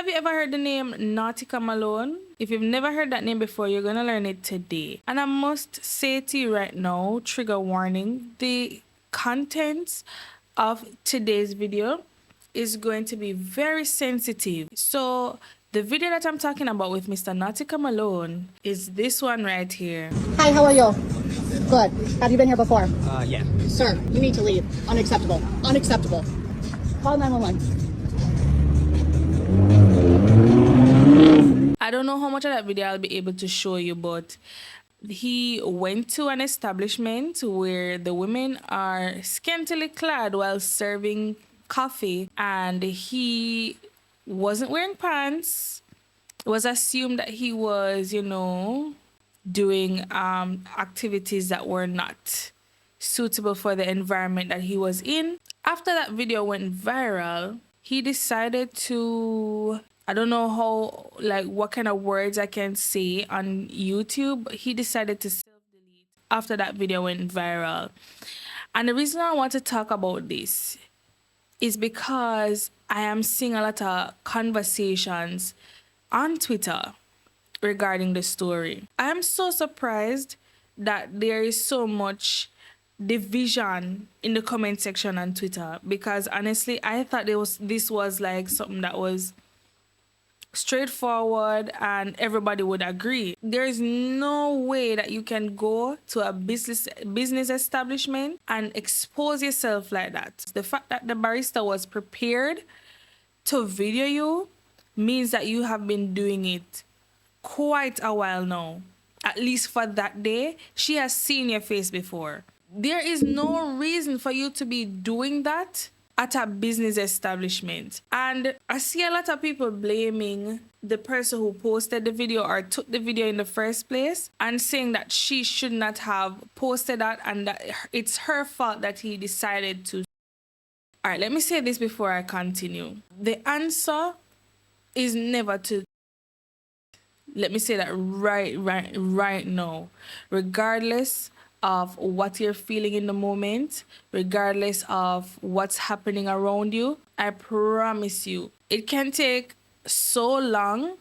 you ever heard the name Nautica Malone? If you've never heard that name before, you're gonna learn it today. And I must say to you right now, trigger warning, the contents of today's video is going to be very sensitive. So the video that I'm talking about with Mr. Natica Malone is this one right here. Hi, how are you? Good. Have you been here before? Yeah. Sir, you need to leave. Unacceptable. Unacceptable. Call 911. I don't know how much of that video I'll be able to show you, but he went to an establishment where the women are scantily clad while serving coffee, and he wasn't wearing pants. It was assumed that he was, doing activities that were not suitable for the environment that he was in. After that video went viral, he decided to, I don't know how, what kind of words I can say on YouTube, but he decided to self-delete after that video went viral. And the reason I want to talk about this is because I am seeing a lot of conversations on Twitter regarding the story. I am so surprised that there is so much division in the comment section on Twitter, because honestly, I thought this was like something that was straightforward and everybody would agree. There is no way that you can go to a business establishment and expose yourself like that. The fact that the barista was prepared to video you means that you have been doing it quite a while now. At least for that day, she has seen your face before. There is no reason for you to be doing that at a business establishment. And I see a lot of people blaming the person who posted the video or took the video in the first place and saying that she should not have posted that and that it's her fault that he decided to. All right, let me say this before I continue. The answer is never to. Let me say that right now. Regardless of what you're feeling in the moment, regardless of what's happening around you, I promise you, it can take so long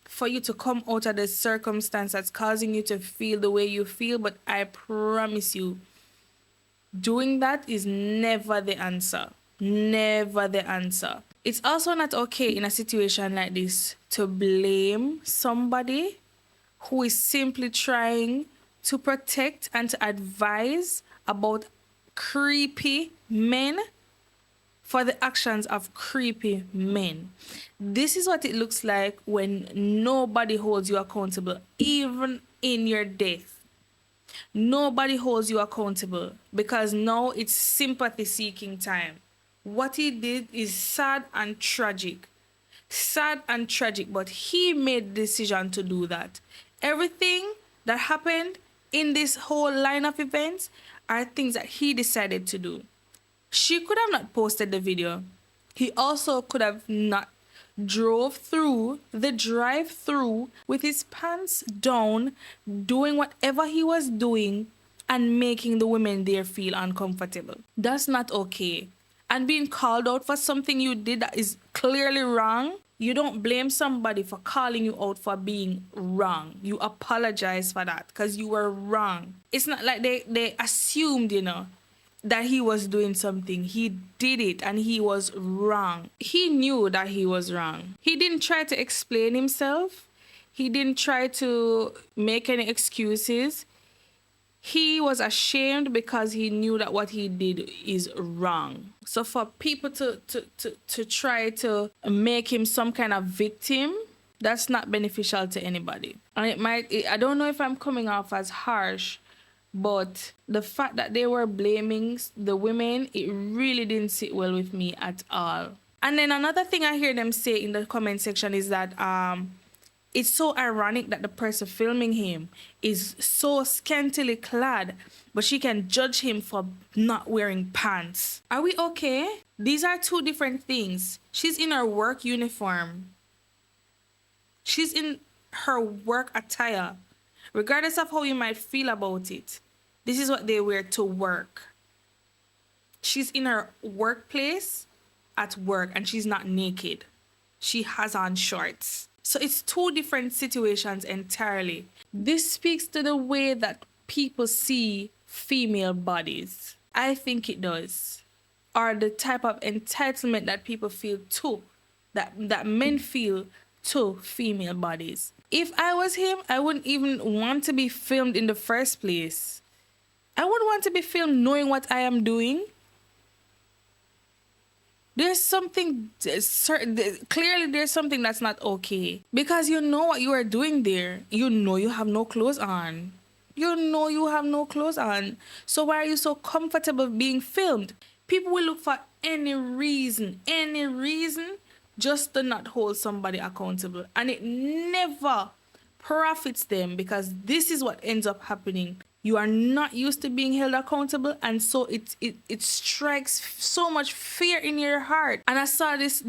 for you to come out of the circumstance that's causing you to feel the way you feel, but I promise you, doing that is never the answer. Never the answer. It's also not okay in a situation like this to blame somebody who is simply trying to protect and to advise about creepy men for the actions of creepy men. This is what it looks like when nobody holds you accountable, even in your death. Nobody holds you accountable because now it's sympathy seeking time. What he did is sad and tragic. Sad and tragic, but he made the decision to do that. Everything that happened in this whole line of events are things that he decided to do. She could have not posted the video. He also could have not drove through the drive-through with his pants down, doing whatever he was doing and making the women there feel uncomfortable. That's not okay. And being called out for something you did that is clearly wrong, you don't blame somebody for calling you out for being wrong. You apologize for that because you were wrong. It's not like they assumed, that he was doing something. He did it and he was wrong. He knew that he was wrong. He didn't try to explain himself. He didn't try to make any excuses. He was ashamed because he knew that what he did is wrong. So for people to try to make him some kind of victim, that's not beneficial to anybody. And I don't know if I'm coming off as harsh, but the fact that they were blaming the women, it really didn't sit well with me at all. And then another thing I hear them say in the comment section is that it's so ironic that the person filming him is so scantily clad, but she can judge him for not wearing pants. Are we okay? These are two different things. She's in her work uniform. She's in her work attire. Regardless of how you might feel about it, this is what they wear to work. She's in her workplace at work and she's not naked. she has on shorts. So it's two different situations entirely. This speaks to the way that people see female bodies. I think it does. Or the type of entitlement that people feel too, that men feel to female bodies. If I was him, I wouldn't even want to be filmed in the first place. I wouldn't want to be filmed knowing what I am doing. There's something clearly there's something that's not okay, because you know what you are doing there. You know you have no clothes on. You know you have no clothes on. So why are you so comfortable being filmed? People will look for any reason just to not hold somebody accountable, and it never profits them, because this is what ends up happening. You are not used to being held accountable, and so it strikes so much fear in your heart. And I saw this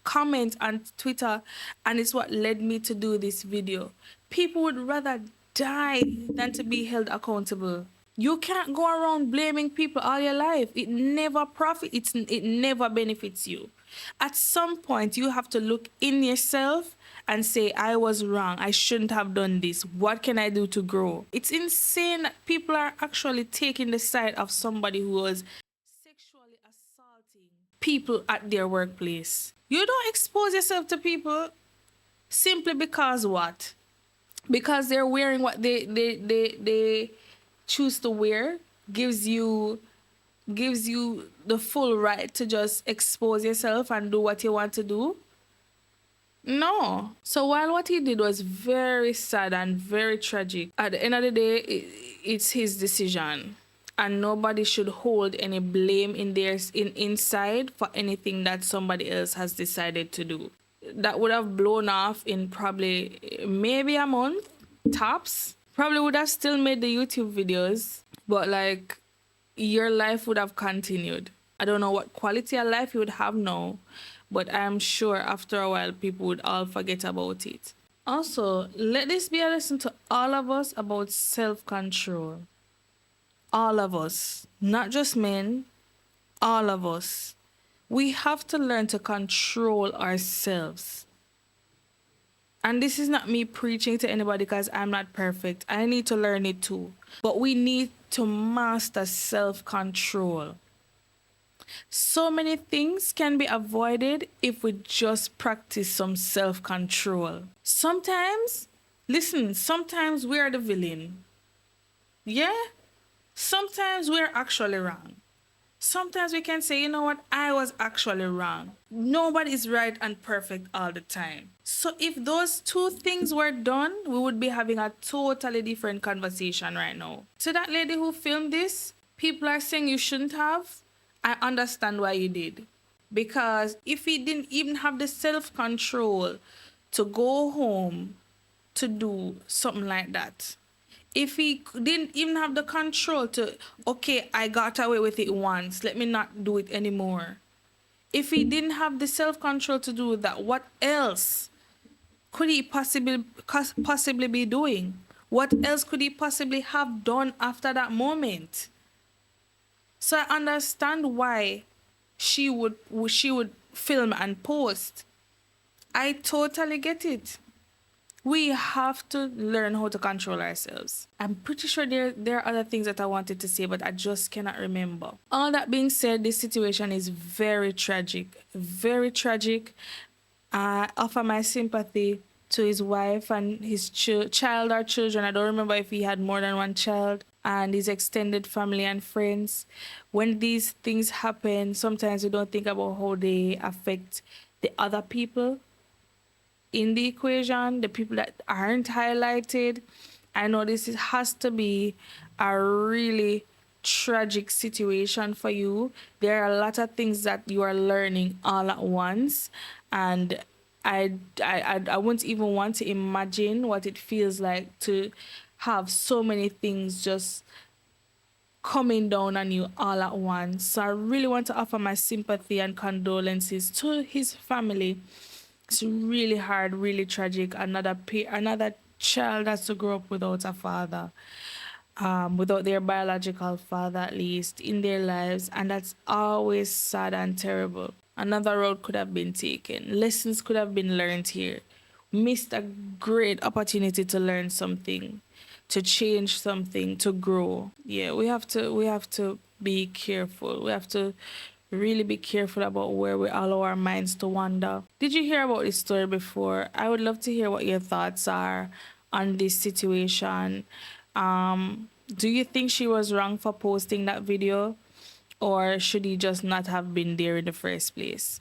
comment on Twitter, and it's what led me to do this video. People would rather die than to be held accountable. You can't go around blaming people all your life. It never it never benefits you. At some point, you have to look in yourself and say, I was wrong. I shouldn't have done this. What can I do to grow? It's insane that people are actually taking the side of somebody who was sexually assaulting people at their workplace. You don't expose yourself to people simply because what? Because they're wearing what they choose to wear gives you the full right to just expose yourself and do what you want to do. No. So while what he did was very sad and very tragic, at the end of the day, it's his decision, and nobody should hold any blame inside for anything that somebody else has decided to do. That would have blown off in probably maybe a month tops. Probably would have still made the YouTube videos, but like, your life would have continued. I don't know what quality of life you would have now, but I'm sure after a while people would all forget about it. Also, let this be a lesson to all of us about self-control. All of us, not just men, all of us. We have to learn to control ourselves. And this is not me preaching to anybody, because I'm not perfect. I need to learn it too. But we need to master self-control. So many things can be avoided if we just practice some self-control. Sometimes we're the villain. Yeah? Sometimes we're actually wrong. Sometimes we can say, you know what, I was actually wrong. Nobody's right and perfect all the time. So if those two things were done, we would be having a totally different conversation right now. To that lady who filmed this, people are saying you shouldn't have. I understand why you did. Because if he didn't even have the self-control to go home to do something like that, if he didn't even have the control to, okay, I got away with it once, let me not do it anymore. If he didn't have the self-control to do that, what else could he possibly be doing? What else could he possibly have done after that moment? So I understand why she would film and post. I totally get it. We have to learn how to control ourselves. I'm pretty sure there are other things that I wanted to say, but I just cannot remember. All that being said, this situation is very tragic. Very tragic. I offer my sympathy to his wife and his child or children. I don't remember if he had more than one child. And his extended family and friends. When these things happen, sometimes we don't think about how they affect the other people in the equation, the people that aren't highlighted. I know this has to be a really tragic situation for you. There are a lot of things that you are learning all at once, and I wouldn't even want to imagine what it feels like to have so many things just coming down on you all at once. So I really want to offer my sympathy and condolences to his family. It's really hard, really tragic. Another child has to grow up without a father, without their biological father, at least in their lives, and that's always sad and terrible. Another road could have been taken. Lessons could have been learned here. Missed a great opportunity to learn something, to change something, to grow. Yeah, we have to be careful. We have to really be careful about where we allow our minds to wander. Did you hear about this story before? I would love to hear what your thoughts are on this situation. Do you think she was wrong for posting that video? Or should he just not have been there in the first place?